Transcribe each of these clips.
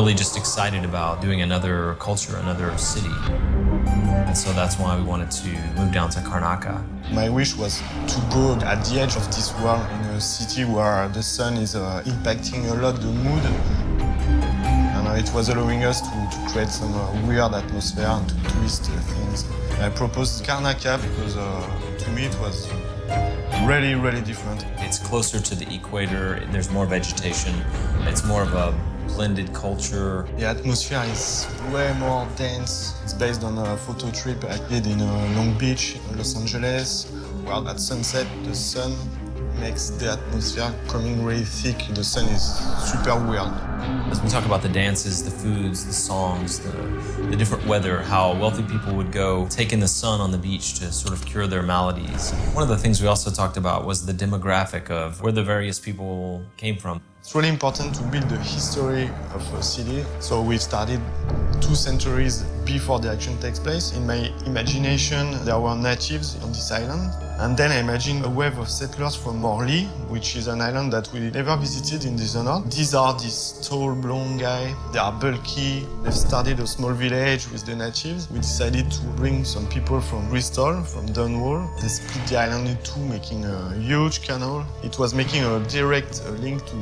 really just excited about doing another culture, another city. And so that's why we wanted to move down to Karnaca. My wish was to go at the edge of this world in a city where the sun is impacting a lot the mood. And it was allowing us to create some weird atmosphere and to twist things. I proposed Karnaca because to me it was really, really different. It's closer to the equator, there's more vegetation, it's more of a blended culture. The atmosphere is way more dense. It's based on a photo trip I did in Long Beach, Los Angeles, where at sunset the sun makes the atmosphere coming really thick. The sun is super weird. As we talk about the dances, the foods, the songs, the different weather, how wealthy people would go take in the sun on the beach to sort of cure their maladies. One of the things we also talked about was the demographic of where the various people came from. It's really important to build the history of a city. So we've started 2 centuries before the action takes place. In my imagination, there were natives on this island. And then I imagined a wave of settlers from Morley, which is an island that we never visited in Dishonored. These are these tall, blonde guys. They are bulky. They've started a small village with the natives. We decided to bring some people from Bristol, from Dunwall. They split the island in 2, making a huge canal. It was making a direct link to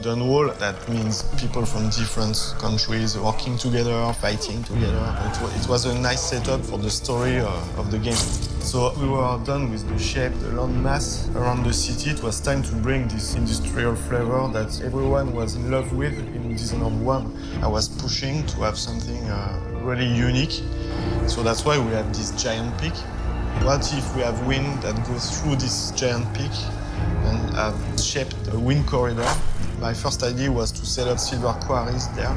Dunwall. That means people from different countries working together, fighting together. It was a nice setup for the story of the game. So we were done with the shape, the land mass around the city. It was time to bring this industrial flavor that everyone was in love with in Dishonored 1. I was pushing to have something really unique. So that's why we have this giant peak. What if we have wind that goes through this giant peak and have shaped a wind corridor? My first idea was to set up silver quarries there.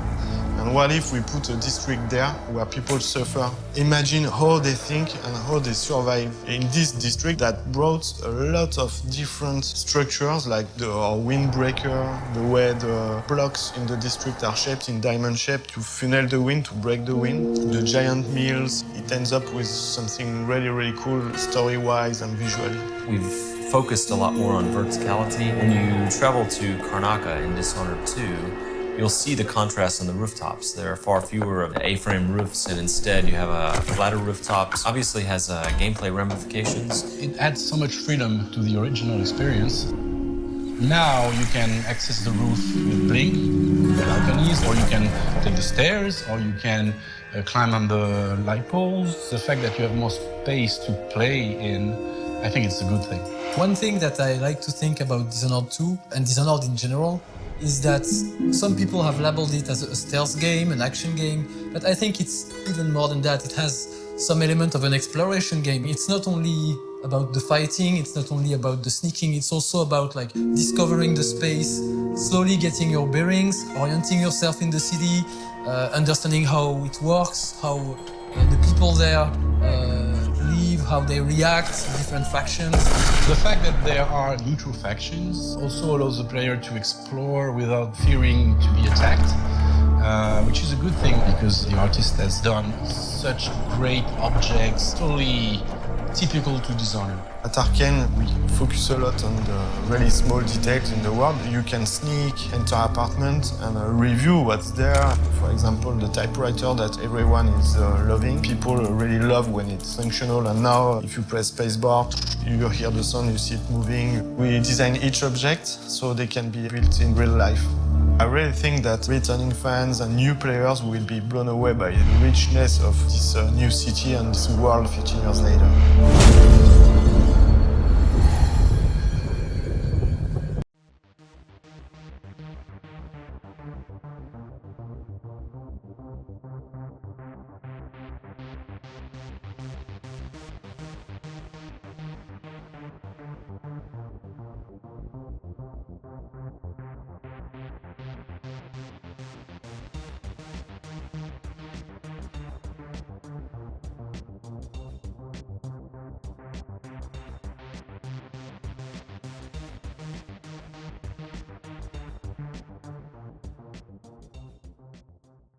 And what if we put a district there where people suffer? Imagine how they think and how they survive. In this district that brought a lot of different structures, like the windbreaker, the way the blocks in the district are shaped in diamond shape to funnel the wind, to break the wind. The giant mills, it ends up with something really, really cool, story-wise and visually. We've focused a lot more on verticality. When you travel to Karnaca in Dishonored 2, you'll see the contrast on the rooftops. There are far fewer of the A-frame roofs, and instead you have a flatter rooftops. Obviously has gameplay ramifications. It adds so much freedom to the original experience. Now you can access the roof with blink, the balconies, or you can take the stairs, or you can climb on the light poles. The fact that you have more space to play in, I think it's a good thing. One thing that I like to think about Dishonored 2 and Dishonored in general is that some people have labeled it as a stealth game, an action game, but I think it's even more than that. It has some element of an exploration game. It's not only about the fighting, it's not only about the sneaking, it's also about like discovering the space, slowly getting your bearings, orienting yourself in the city, understanding how it works, how the people there live, how they react, different factions. The fact that there are neutral factions also allows the player to explore without fearing to be attacked, which is a good thing because the artist has done such great objects, totally typical to Dishonored. At Arcane, we focus a lot on the really small details in the world. You can sneak, enter apartment and review what's there. For example, the typewriter that everyone is loving. People really love when it's functional, and now if you press spacebar, you hear the sound, you see it moving. We design each object so they can be built in real life. I really think that returning fans and new players will be blown away by the richness of this new city and this world 15 years later.